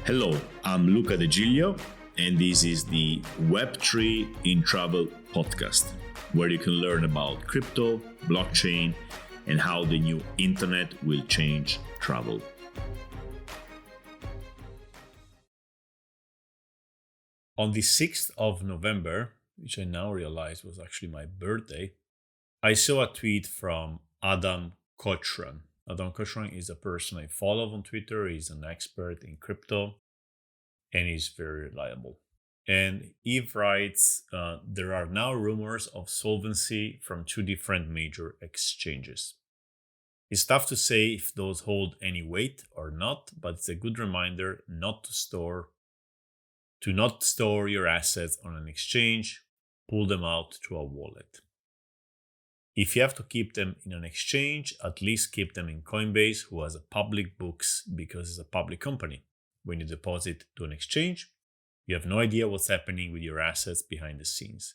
Hello, I'm Luca De Giglio, and this is the Web3 in Travel podcast, where you can learn about crypto, blockchain, and how the new internet will change travel. On the 6th of November, which I now realize was actually my birthday, I saw a tweet from Adam Cochran. Adam Cochran is a person I follow on Twitter. He's an expert in crypto and he's very reliable. And he writes, there are now rumors of solvency from two different major exchanges. It's tough to say if those hold any weight or not, but it's a good reminder not to store your assets on an exchange, pull them out to a wallet. If you have to keep them in an exchange, at least keep them in Coinbase, who has a public books because it's a public company. When you deposit to an exchange, you have no idea what's happening with your assets behind the scenes,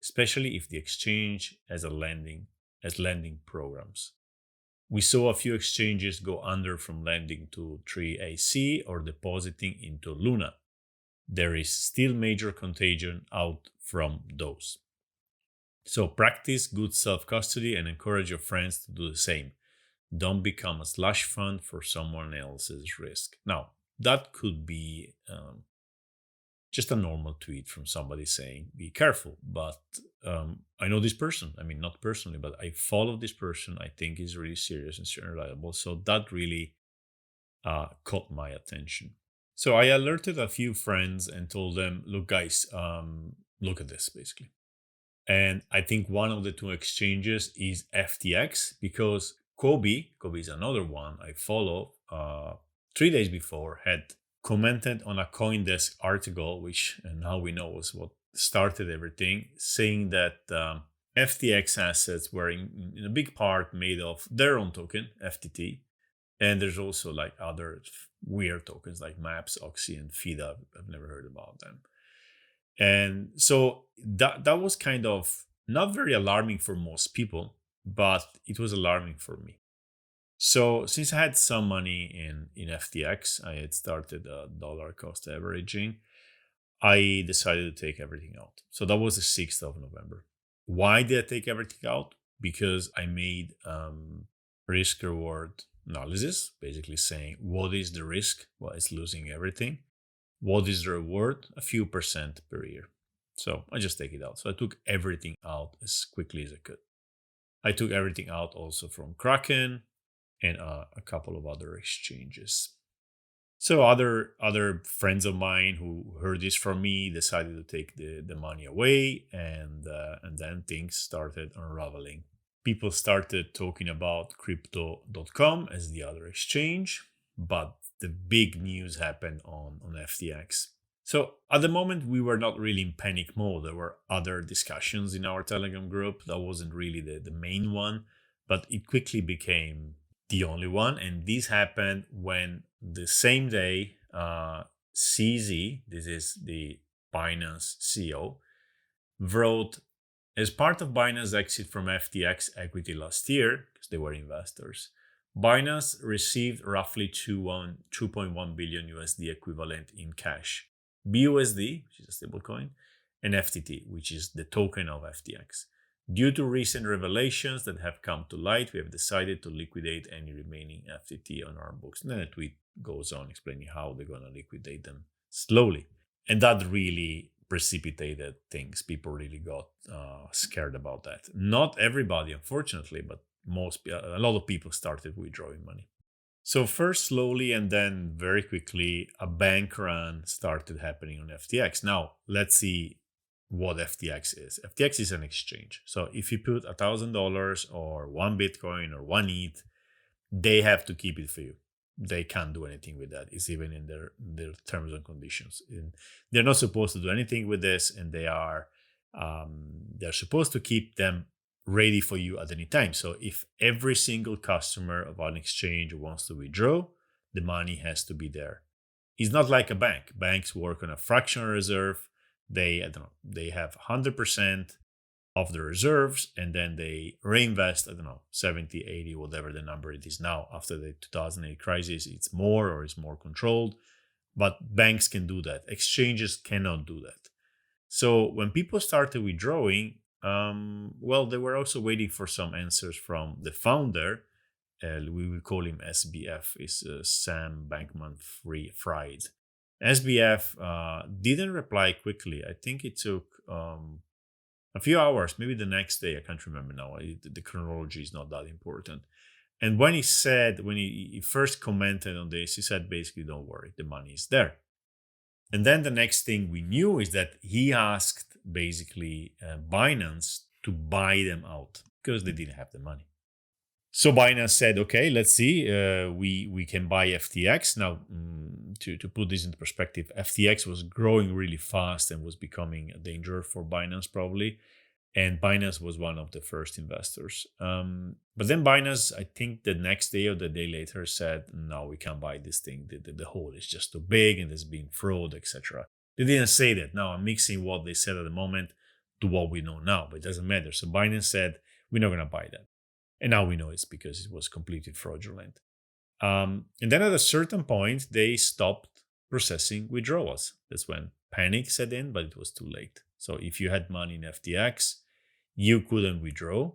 especially if the exchange has lending programs. We saw a few exchanges go under from lending to 3AC or depositing into Luna. There is still major contagion out from those. So practice good self-custody and encourage your friends to do the same. Don't become a slush fund for someone else's risk. Now, that could be just a normal tweet from somebody saying, be careful. But I know this person. I mean, not personally, but I follow this person. I think he's really serious and reliable. So that really caught my attention. So I alerted a few friends and told them, look, guys, look at this, basically. And I think one of the two exchanges is FTX because Kobe is another one I follow, 3 days before had commented on a CoinDesk article, which now we know was what started everything, saying that FTX assets were in a big part made of their own token, FTT. And there's also like other weird tokens like MAPS, Oxy, and FIDA. I've never heard about them. And so that was kind of not very alarming for most people, but it was alarming for me. So since I had some money in FTX, I had started dollar cost averaging, I decided to take everything out. So that was the 6th of November. Why did I take everything out? Because I made risk reward analysis, basically saying what is the risk? Well, it's losing everything. What is the reward? A few percent per year. So I just take it out. So I took everything out as quickly as I could. I took everything out also from Kraken and a couple of other exchanges. So other friends of mine who heard this from me decided to take the money away, and then things started unraveling. People started talking about crypto.com as the other exchange, but the big news happened on FTX. So at the moment, we were not really in panic mode. There were other discussions in our Telegram group. That wasn't really the main one, but it quickly became the only one. And this happened when the same day, CZ, this is the Binance CEO, wrote, as part of Binance's exit from FTX equity last year, because they were investors, Binance received roughly 2.1 billion USD equivalent in cash, BUSD, which is a stablecoin, and FTT, which is the token of FTX. Due to recent revelations that have come to light, we have decided to liquidate any remaining FTT on our books. And then a tweet goes on explaining how they're going to liquidate them slowly. And that really precipitated things. People really got scared about that. Not everybody, unfortunately, but a lot of people started withdrawing money. So first slowly and then very quickly, a bank run started happening on FTX. Now, let's see what FTX is. FTX is an exchange. So if you put $1,000 or one Bitcoin or one ETH, they have to keep it for you. They can't do anything with that. It's even in their terms and conditions. And they're not supposed to do anything with this, and they're supposed to keep them ready for you at any time. So if every single customer of an exchange wants to withdraw, the money has to be there. It's not like a bank. Banks work on a fractional reserve. They have 100% of the reserves, and then they reinvest, 70, 80, whatever the number it is now. After the 2008 crisis, it's more or it's more controlled. but banks can do that. Exchanges cannot do that. So when people started withdrawing, well, they were also waiting for some answers from the founder. We will call him SBF, is Sam Bankman-Fried. SBF didn't reply quickly. I think it took a few hours, maybe the next day. I can't remember now. The chronology is not that important. And when he first commented on this, he said basically, don't worry, the money is there. And then the next thing we knew is that he asked basically Binance to buy them out because they didn't have the money. So Binance said, okay, let's see, we can buy FTX. Now, to put this into perspective, FTX was growing really fast and was becoming a danger for Binance probably. And Binance was one of the first investors. But then Binance, I think the next day or the day later, said, no, we can't buy this thing. The hole is just too big and there's been fraud, etc. They didn't say that. Now I'm mixing what they said at the moment to what we know now, but it doesn't matter. So Binance said, we're not going to buy that. And now we know it's because it was completely fraudulent. And then at a certain point, they stopped processing withdrawals. That's when panic set in, but it was too late. So if you had money in FTX, you couldn't withdraw.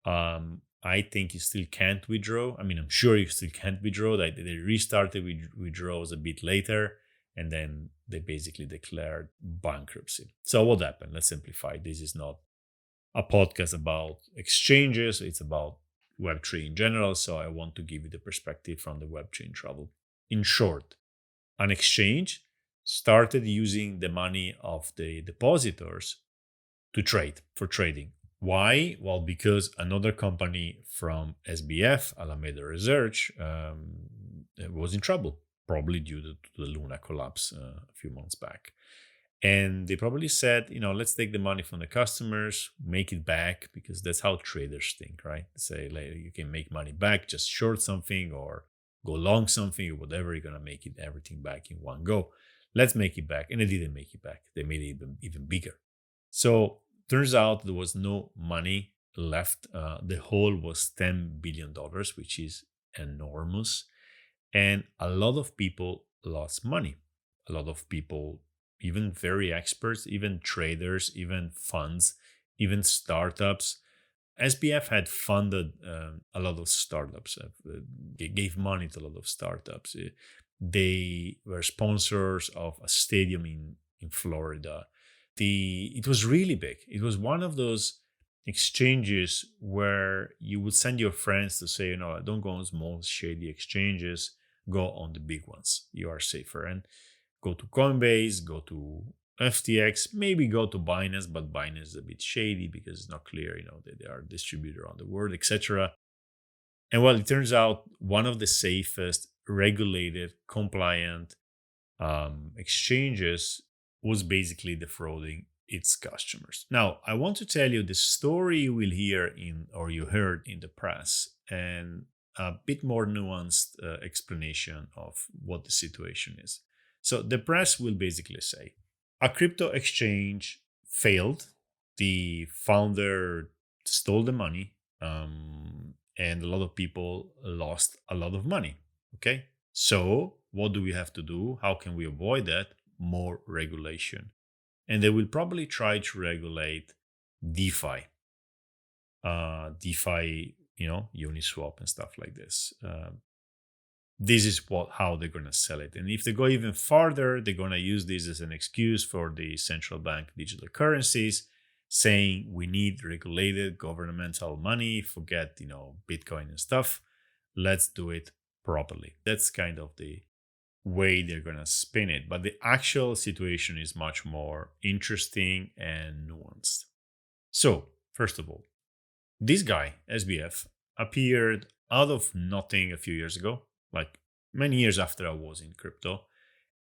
I think you still can't withdraw. I mean, I'm sure you still can't withdraw. They restarted withdrawals a bit later, and then they basically declared bankruptcy. So what happened? Let's simplify. This is not a podcast about exchanges. It's about Web3 in general. So I want to give you the perspective from the Web3 travel. In short, an exchange started using the money of the depositors to trade, for trading. Why? Well, because another company from SBF, Alameda Research, was in trouble, probably due to the Luna collapse a few months back. And they probably said, let's take the money from the customers, make it back, because that's how traders think, right? Say, like, you can make money back, just short something or go long something or whatever, you're going to make it everything back in one go. Let's make it back. And they didn't make it back. They made it even bigger. So turns out there was no money left. The hole was $10 billion, which is enormous. And a lot of people lost money. A lot of people, even very experts, even traders, even funds, even startups. SBF had funded a lot of startups. They gave money to a lot of startups. They were sponsors of a stadium in Florida. It was really big. It was one of those exchanges where you would send your friends to say, don't go on small shady exchanges, go on the big ones. You are safer. And go to Coinbase, go to FTX, maybe go to Binance, but Binance is a bit shady because it's not clear, that they are a distributor around the world, etc. And well, it turns out one of the safest, regulated, compliant exchanges was basically defrauding its customers. Now, I want to tell you the story you will hear you heard in the press, and a bit more nuanced explanation of what the situation is. So the press will basically say a crypto exchange failed. The founder stole the money, and a lot of people lost a lot of money. Okay. So what do we have to do? How can we avoid that? More regulation. And they will probably try to regulate DeFi. DeFi, Uniswap and stuff like this. This is how they're going to sell it. And if they go even farther, they're going to use this as an excuse for the central bank digital currencies, saying we need regulated governmental money, forget, Bitcoin and stuff. Let's do it properly. That's kind of the way they're going to spin it. But the actual situation is much more interesting and nuanced. So, first of all, this guy, SBF, appeared out of nothing a few years ago, like many years after I was in crypto.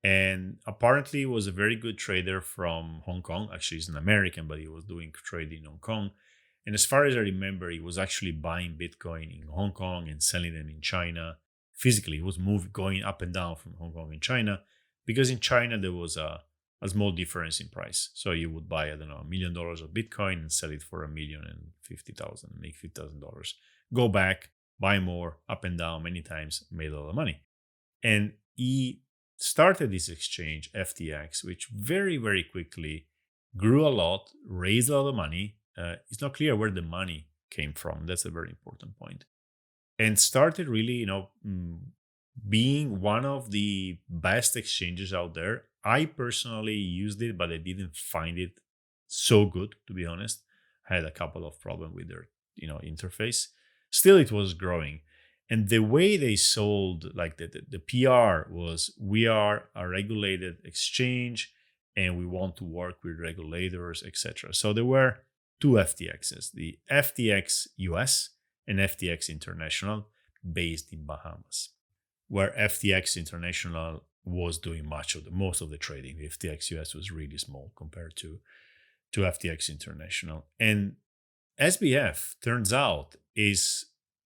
And apparently was a very good trader from Hong Kong. Actually, he's an American, but he was doing trading in Hong Kong. And as far as I remember, he was actually buying Bitcoin in Hong Kong and selling them in China. Physically, he was going up and down from Hong Kong and China, because in China there was a small difference in price. So you would buy, $1 million of Bitcoin and sell it for $1,050,000, make $50,000. Go back, buy more, up and down many times, made a lot of money. And he started this exchange, FTX, which very, very quickly grew a lot, raised a lot of money. It's not clear where the money came from. That's a very important point. And started really, being one of the best exchanges out there. I personally used it, but I didn't find it so good, to be honest. I had a couple of problems with their, interface. Still, it was growing. And the way they sold, like the PR was, we are a regulated exchange and we want to work with regulators, etc. So there were two FTXs, the FTX US and FTX International, based in Bahamas, where FTX International was doing most of the trading. The FTX US was really small compared to FTX International. And SBF, turns out, is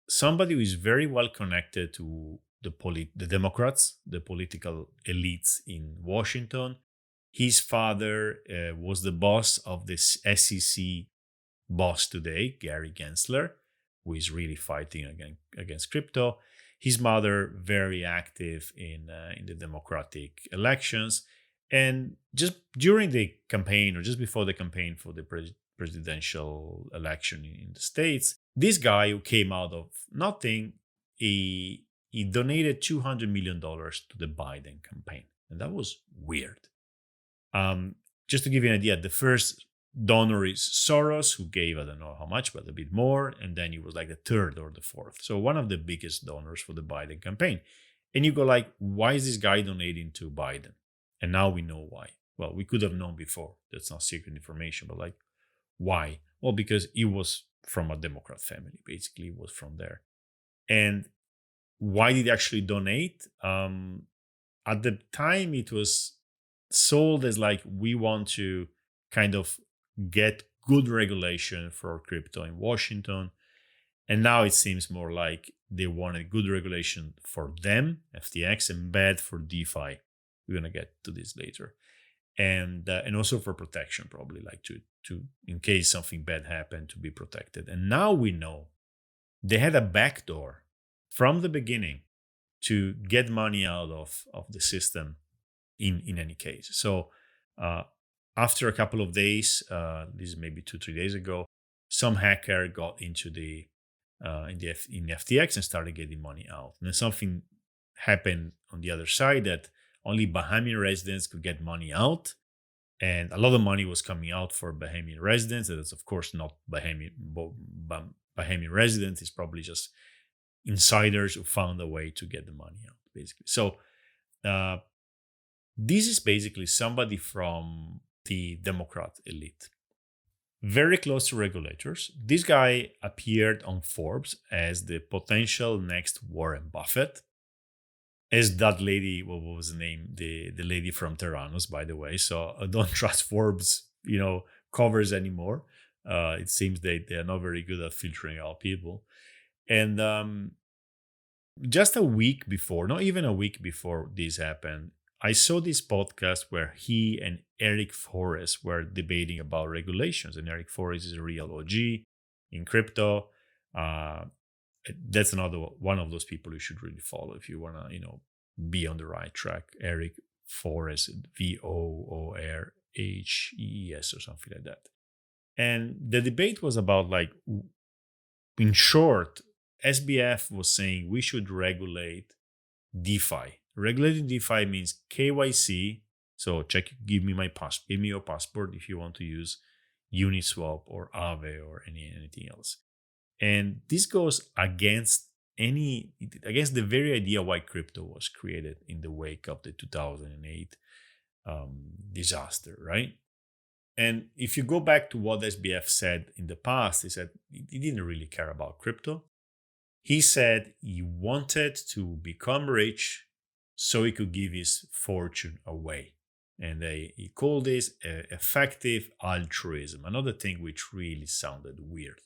somebody who is very well connected to the Democrats, the political elites in Washington. His father was the boss of this SEC boss today, Gary Gensler, who is really fighting against crypto. His mother, very active in the Democratic elections. And just during the campaign, or just before the campaign for the presidential election in the States, this guy who came out of nothing, he donated $200 million to the Biden campaign. And that was weird. Just to give you an idea, the first donor is Soros, who gave, I don't know how much, but a bit more. And then he was like the third or the fourth. So one of the biggest donors for the Biden campaign. And you go like, why is this guy donating to Biden? And now we know why. Well, we could have known before. That's not secret information, but like, why? Well, because he was from a Democrat family, basically. He was from there. And why did he actually donate? At the time, it was sold as like, we want to kind of get good regulation for crypto in Washington. And now it seems more like they wanted good regulation for them, FTX, and bad for DeFi. We're going to get to this later. And also for protection, probably, like to in case something bad happened, to be protected. And now we know they had a backdoor from the beginning to get money out of the system in any case. So after a couple of days, this is maybe 2-3 days ago, some hacker got into the in FTX and started getting money out. And then something happened on the other side that only Bahamian residents could get money out. And a lot of money was coming out for Bahamian residents. That's, of course, not Bahamian residents. It's probably just insiders who found a way to get the money out, basically. So this is basically somebody from the Democrat elite, very close to regulators. This guy appeared on Forbes as the potential next Warren Buffett. As that lady, what was the name? The lady from Terranos, by the way. So I don't trust Forbes, covers anymore. It seems they are not very good at filtering out people. And just a week before, not even a week before this happened, I saw this podcast where he and Eric Forrest were debating about regulations. And Eric Forrest is a real OG in crypto. That's another one of those people you should really follow if you want to, be on the right track. Eric Forrest, Voorhees or something like that. And the debate was about, like, in short, SBF was saying we should regulate DeFi. Regulating DeFi means KYC. So give me your passport if you want to use Uniswap or Aave or anything else. And this goes against the very idea why crypto was created in the wake of the 2008 disaster, right? And if you go back to what SBF said in the past, he said he didn't really care about crypto. He said he wanted to become rich so he could give his fortune away. And he called this effective altruism, another thing which really sounded weird.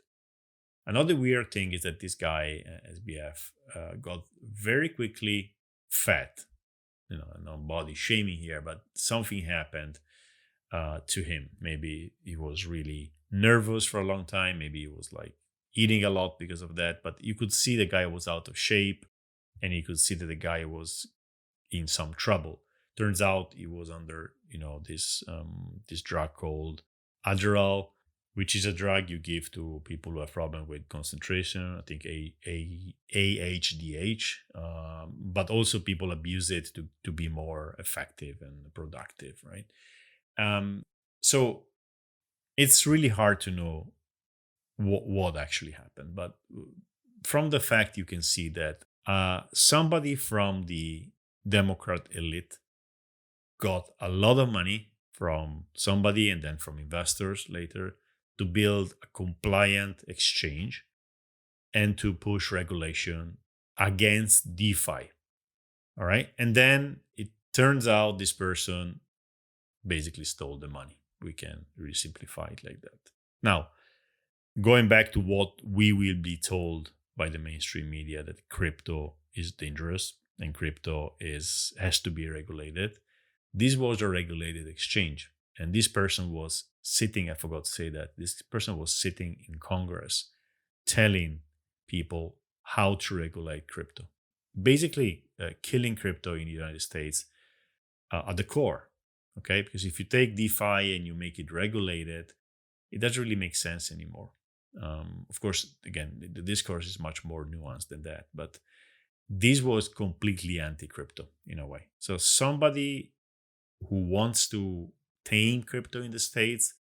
Another weird thing is that this guy, SBF, got very quickly fat. No body shaming here, but something happened to him. Maybe he was really nervous for a long time. Maybe he was like eating a lot because of that. But you could see the guy was out of shape, and you could see that the guy was in some trouble. Turns out he was under, this drug called Adderall, which is a drug you give to people who have problem with concentration. I think AHDH, but also people abuse it to be more effective and productive, right? So it's really hard to know what actually happened, but from the fact you can see that somebody from the Democrat elite got a lot of money from somebody and then from investors later to build a compliant exchange and to push regulation against DeFi. All right. And then it turns out this person basically stole the money. We can really simplify it like that. Now, going back to what we will be told by the mainstream media, that crypto is dangerous and crypto has to be regulated. This was a regulated exchange. And this person was sitting, I forgot to say that, this person was sitting in Congress telling people how to regulate crypto. Basically, killing crypto in the United States at the core. Okay, because if you take DeFi and you make it regulated, it doesn't really make sense anymore. Of course, again, the discourse is much more nuanced than that, but this was completely anti-crypto in a way. So somebody who wants to tame crypto in the States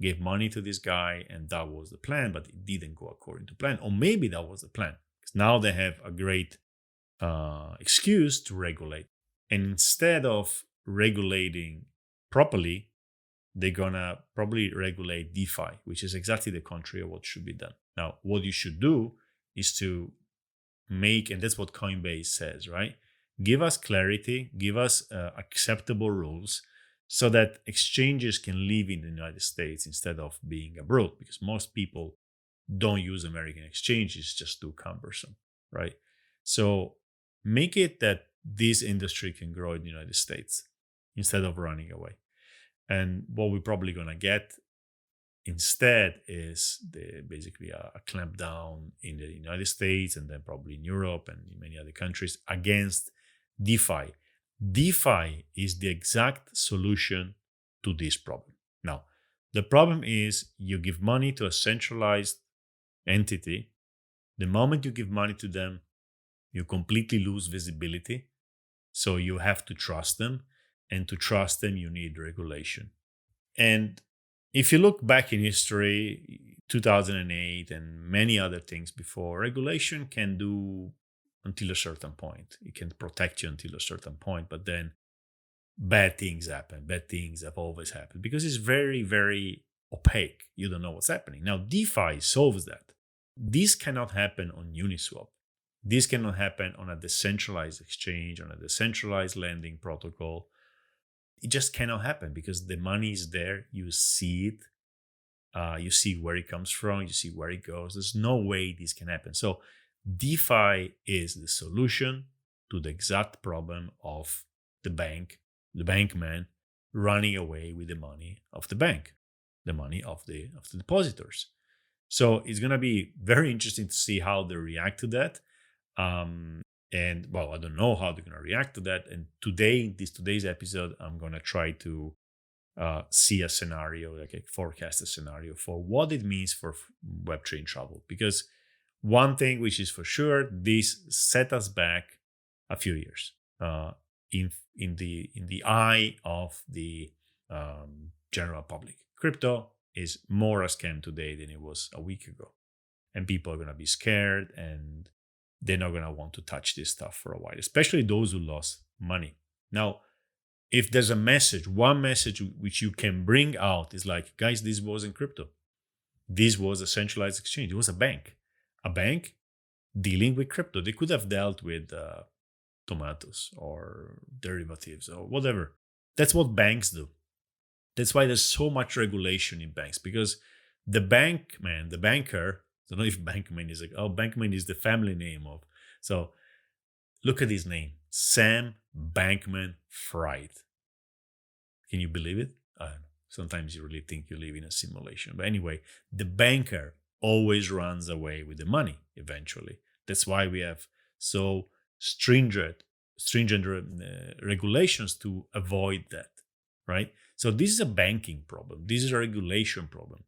gave money to this guy, and that was the plan, but it didn't go according to plan. Or maybe that was the plan, because now they have a great excuse to regulate. And instead of regulating properly, they're gonna probably regulate DeFi, which is exactly the contrary of what should be done. Now, what you should do is to make, and that's what Coinbase says, right? Give us clarity, give us acceptable rules so that exchanges can live in the United States instead of being abroad, because most people don't use American exchanges, it's just too cumbersome, right? So make it that this industry can grow in the United States instead of running away. And what we're probably going to get instead is basically a clampdown in the United States and then probably in Europe and in many other countries against DeFi. DeFi is the exact solution to this problem. Now, the problem is you give money to a centralized entity. The moment you give money to them, you completely lose visibility. So you have to trust them. And to trust them, you need regulation. And if you look back in history, 2008 and many other things before, regulation can do until a certain point. It can protect you until a certain point, but then bad things happen. Bad things have always happened because it's very, very opaque. You don't know what's happening. Now, DeFi solves that. This cannot happen on Uniswap. This cannot happen on a decentralized exchange, on a decentralized lending protocol. It just cannot happen because the money is there. You see it. You see where it comes from. You see where it goes. There's no way this can happen. So DeFi is the solution to the exact problem of the bankman running away with the money of the bank, the money of the depositors. So it's going to be very interesting to see how they react to that. And well, I don't know how they're going to react to that. And today's episode, I'm going to try to see a scenario, like a forecast a scenario for what it means for Web3 travel. Because one thing which is for sure, this set us back a few years in the eye of the general public. Crypto is more a scam today than it was a week ago, and people are going to be scared and they're not going to want to touch this stuff for a while, especially those who lost money. Now, if there's a message, one message which you can bring out is like, guys, this wasn't crypto. This was a centralized exchange. It was a bank dealing with crypto. They could have dealt with tomatoes or derivatives or whatever. That's what banks do. That's why there's so much regulation in banks, because the banker, I don't know if Bankman is Bankman is the family name of. So look at his name, Sam Bankman-Fried. Can you believe it? I don't know. Sometimes you really think you live in a simulation. But anyway, the banker always runs away with the money eventually. That's why we have so stringent stringent regulations to avoid that, right? So this is a banking problem. This is a regulation problem.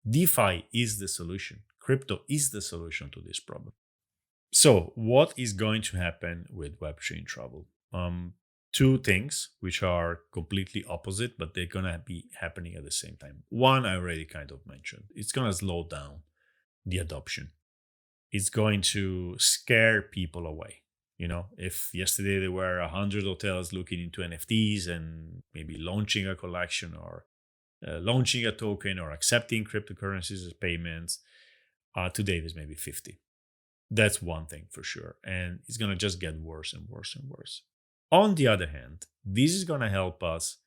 DeFi is the solution. Crypto is the solution to this problem. So what is going to happen with Web3 travel? Two things which are completely opposite, but they're going to be happening at the same time. One, I already kind of mentioned. It's going to slow down the adoption. It's going to scare people away. If yesterday there were 100 hotels looking into NFTs and maybe launching a collection or launching a token or accepting cryptocurrencies as payments, today there's maybe 50. That's one thing for sure. And it's going to just get worse and worse and worse. On the other hand, this is going to help us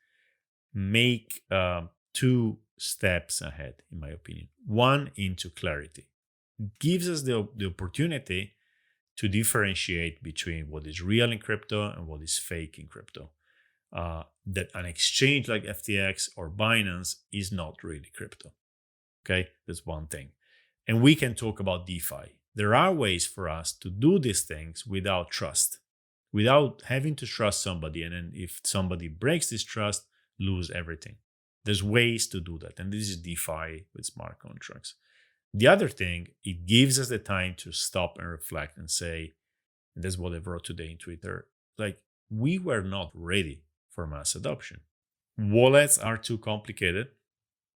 make 2 steps ahead, in my opinion. One, into clarity. It gives us the opportunity to differentiate between what is real in crypto and what is fake in crypto. That an exchange like FTX or Binance is not really crypto. Okay, that's one thing. And we can talk about DeFi. There are ways for us to do these things without trust, without having to trust somebody. And then if somebody breaks this trust, lose everything. There's ways to do that. And this is DeFi with smart contracts. The other thing, it gives us the time to stop and reflect and say, and that's what I wrote today in Twitter, like, we were not ready for mass adoption. Wallets are too complicated.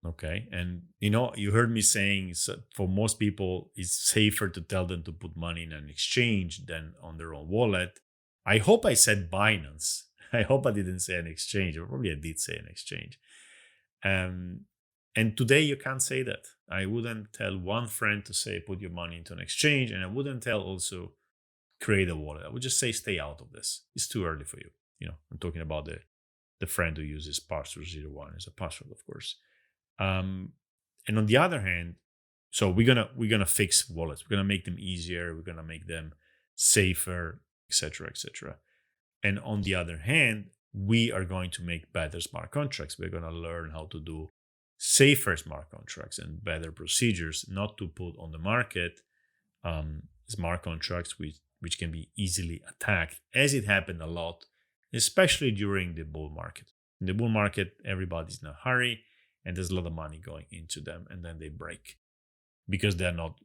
Okay. And, you heard me saying, so for most people, it's safer to tell them to put money in an exchange than on their own wallet. I hope I said Binance. I hope I didn't say an exchange, or probably I did say an exchange. And today you can't say that. I wouldn't tell one friend to say, put your money into an exchange. And I wouldn't tell also create a wallet. I would just say, stay out of this. It's too early for you. I'm talking about the friend who uses password01 as a password, of course. And on the other hand, so we're gonna fix wallets. We're gonna make them easier. We're gonna make them safer, etc., etc. And on the other hand, we are going to make better smart contracts. We're gonna learn how to do safer smart contracts and better procedures, not to put on the market smart contracts which can be easily attacked, as it happened a lot, especially during the bull market. In the bull market, everybody's in a hurry, and there's a lot of money going into them, and then they break because they're not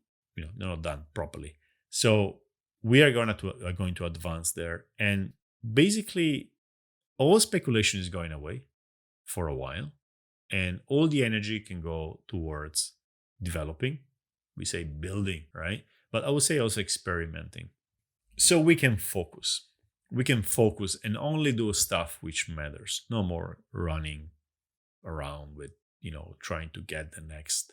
done properly. So we are going to advance there, and basically all speculation is going away for a while, and all the energy can go towards developing. We say building, right? But I would say also experimenting. So we can focus. We can focus and only do stuff which matters. No more running around with, trying to get the next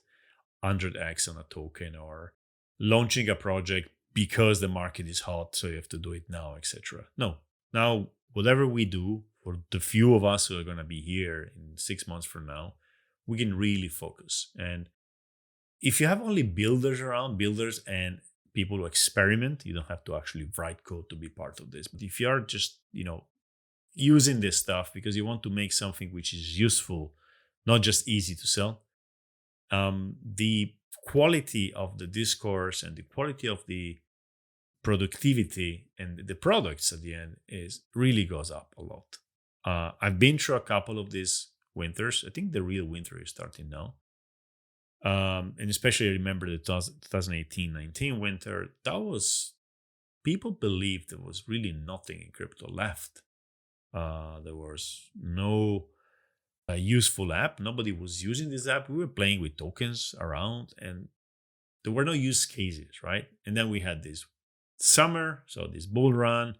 100x on a token, or launching a project because the market is hot, so you have to do it now, etc. No. Now, whatever we do, for the few of us who are going to be here in 6 months from now, we can really focus. And if you have only builders around, builders and people who experiment, you don't have to actually write code to be part of this. But if you are just, using this stuff because you want to make something which is useful, not just easy to sell, the quality of the discourse and the quality of the productivity and the products at the end really goes up a lot. I've been through a couple of these winters. I think the real winter is starting now. And especially I remember the 2018-19 winter. People believed there was really nothing in crypto left. There was no useful app. Nobody was using this app. We were playing with tokens around, and there were no use cases, right? And then we had this summer, so this bull run.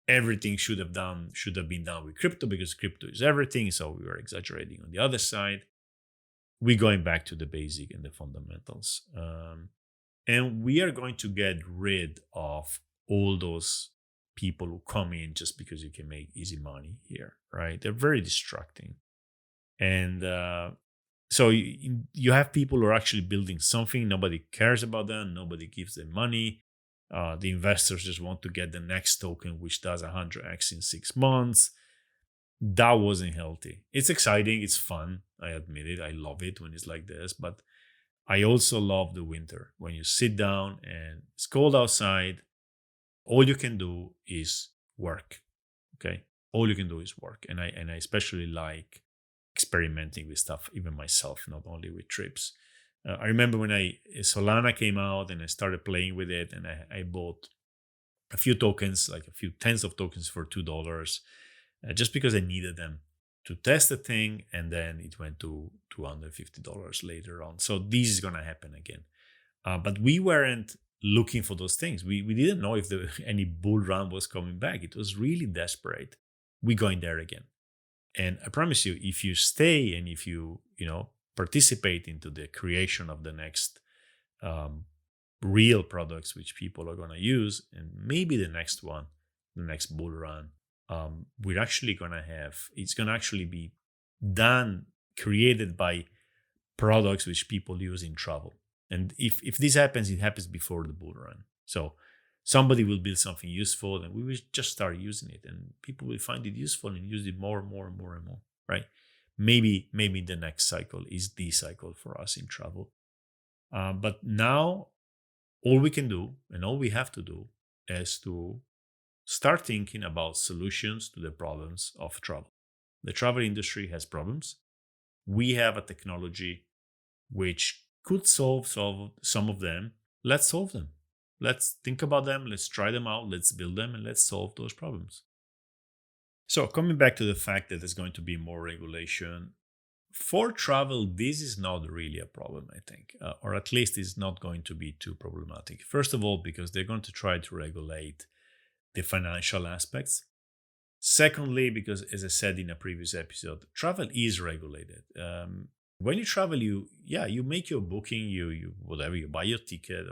Everything should have been done with crypto because crypto is everything. So we were exaggerating on the other side. We're going back to the basic and the fundamentals. And we are going to get rid of all those people who come in just because you can make easy money here, right? They're very distracting. And so you have people who are actually building something. Nobody cares about them. Nobody gives them money. The investors just want to get the next token, which does 100x in 6 months. That wasn't healthy. It's exciting. It's fun. I admit it. I love it when it's like this. But I also love the winter when you sit down and it's cold outside. All you can do is work. Okay, all you can do is work, and I especially like experimenting with stuff, even myself, not only with trips. I remember when Solana came out and I started playing with it, and I bought a few tokens, like a few tens of tokens for $2, just because I needed them to test the thing, and then it went to $250 later on. So this is gonna happen again. But we weren't looking for those things. We didn't know if any bull run was coming back. It was really desperate. We going there again. And I promise you, if you stay and if you participate into the creation of the next real products which people are going to use, and maybe the next one, the next bull run, we're actually going to have, it's going to actually be done, created by products which people use in travel. And if this happens, it happens before the bull run. So somebody will build something useful and we will just start using it, and people will find it useful and use it more and more and more and more, right? Maybe the next cycle is the cycle for us in travel. But now all we can do and all we have to do is to start thinking about solutions to the problems of travel. The travel industry has problems. We have a technology which could solve some of them. Let's solve them. Let's think about them. Let's try them out. Let's build them and let's solve those problems. So coming back to the fact that there's going to be more regulation for travel, this is not really a problem, I think, or at least it's not going to be too problematic. First of all, because they're going to try to regulate the financial aspects. Secondly, because as I said in a previous episode, travel is regulated. When you travel, you make your booking, you whatever, you buy your ticket,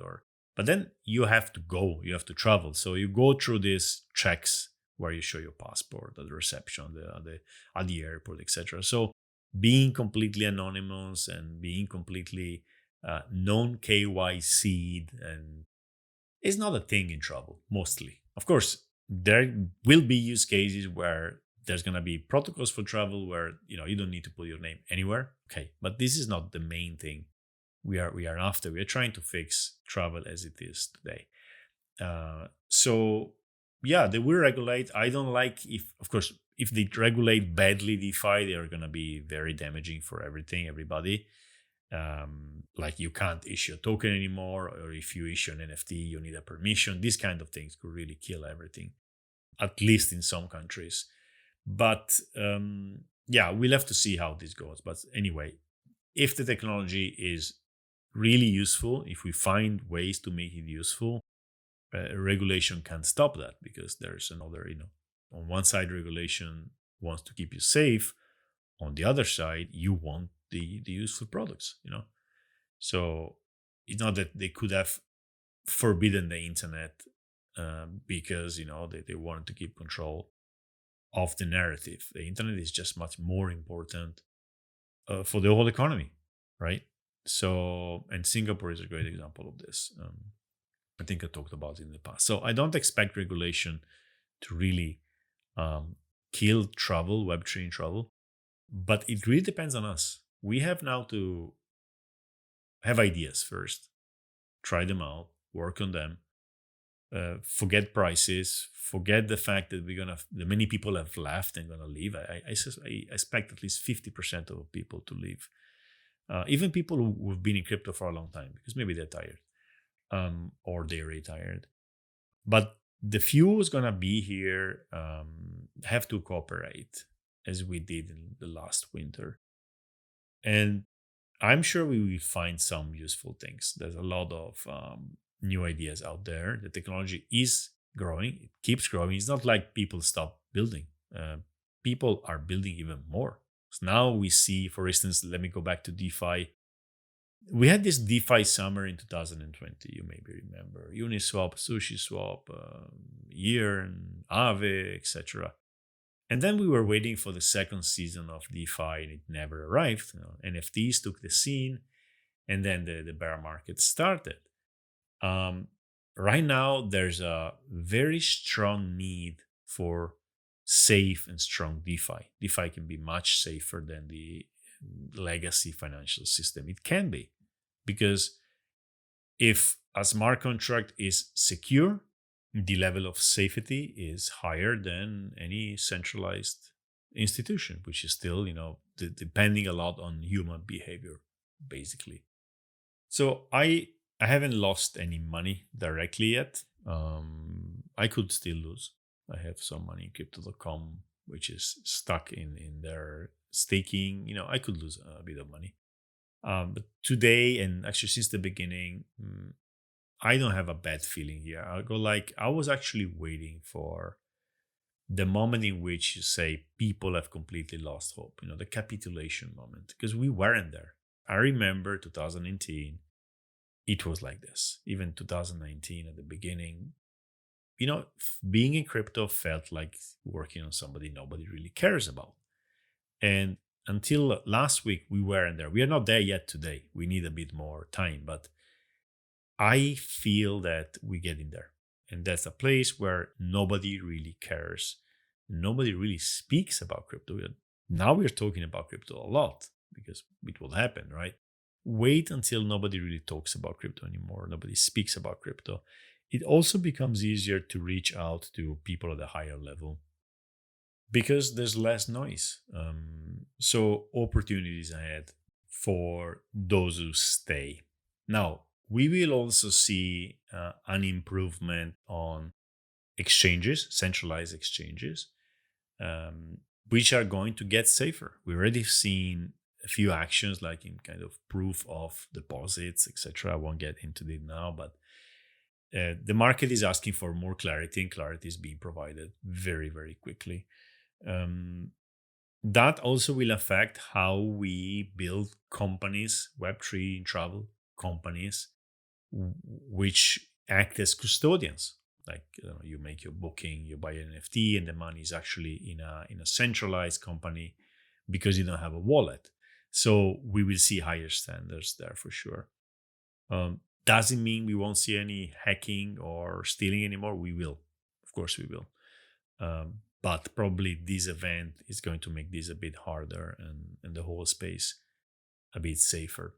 but then you have to go, you have to travel. So you go through these checks where you show your passport at the reception, at the airport, etc. So being completely anonymous and being completely non-KYC'd and is not a thing in travel, mostly. Of course, there will be use cases where there's going to be protocols for travel where you don't need to put your name anywhere. Okay, but this is not the main thing we are after. We are trying to fix travel as it is today. So yeah, they will regulate. I don't like if they regulate badly DeFi, they are going to be very damaging for everybody. Like you can't issue a token anymore, or if you issue an NFT, you need a permission. These kind of things could really kill everything, at least in some countries. But we'll have to see how this goes. But anyway, if the technology is really useful, if we find ways to make it useful, regulation can't stop that, because there's another, on one side, regulation wants to keep you safe. On the other side, you want the useful products, So it's not that they could have forbidden the internet because, they wanted to keep control of the narrative. The internet is just much more important for the whole economy, right? So, and Singapore is a great example of this. I think I talked about it in the past. So I don't expect regulation to really kill travel, Web3 travel, but it really depends on us. We have now to have ideas first, try them out, work on them, forget prices, forget the fact that the many people have left and gonna leave. I expect at least 50% of people to leave. Even people who've been in crypto for a long time, because maybe they're tired. Or they retired. But the few who's gonna be here have to cooperate, as we did in the last winter. And I'm sure we will find some useful things. There's a lot of new ideas out there. The technology is growing. It keeps growing. It's not like people stop building. People are building even more. So now we see, for instance, let me go back to DeFi. We had this DeFi summer in 2020, you maybe remember. Uniswap, SushiSwap, Yearn, Aave, etc. And then we were waiting for the second season of DeFi, and it never arrived. NFTs took the scene, and then the bear market started. Right now, there's a very strong need for safe and strong DeFi. DeFi can be much safer than the legacy financial system. It can be, because if a smart contract is secure, the level of safety is higher than any centralized institution, which is still, depending a lot on human behavior, basically. So I haven't lost any money directly yet. I could still lose. I have some money in crypto.com, which is stuck in their staking. I could lose a bit of money. But today, and actually since the beginning, I don't have a bad feeling here. I was actually waiting for the moment in which you say people have completely lost hope, the capitulation moment, because we weren't there. I remember 2018, it was like this. Even 2019 at the beginning, being in crypto felt like working on somebody nobody really cares about. And until last week, we weren't there. We are not there yet today. We need a bit more time, but I feel that we're getting there. And that's a place where nobody really cares. Nobody really speaks about crypto. Now we're talking about crypto a lot because it will happen, right? Wait until nobody really talks about crypto anymore. Nobody speaks about crypto. It also becomes easier to reach out to people at a higher level because there's less noise. So opportunities ahead for those who stay. Now, we will also see an improvement on exchanges, centralized exchanges, which are going to get safer. We already seen a few actions like in kind of proof of deposits, etc. I won't get into it now, but the market is asking for more clarity, and clarity is being provided very, very quickly. That also will affect how we build companies, Web3 travel companies, which act as custodians. Like you make your booking, you buy an NFT, and the money is actually in a centralized company because you don't have a wallet. So we will see higher standards there for sure. Doesn't mean we won't see any hacking or stealing anymore. We will, of course, we will. But probably this event is going to make this a bit harder and the whole space a bit safer.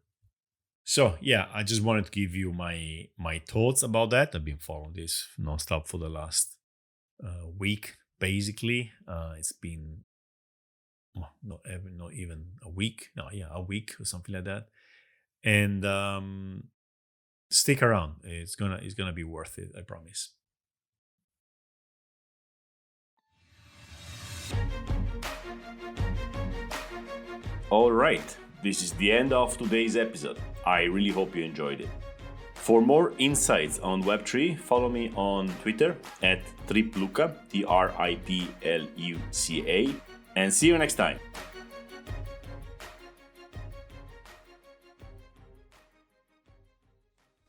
So yeah, I just wanted to give you my thoughts about that. I've been following this nonstop for the last week, basically. It's been not even a week. No, yeah, a week or something like that. And stick around. It's gonna be worth it. I promise. All right, this is the end of today's episode. I really hope you enjoyed it. For more insights on Web3, follow me on Twitter at tripluca, TRIPLUCA, and see you next time.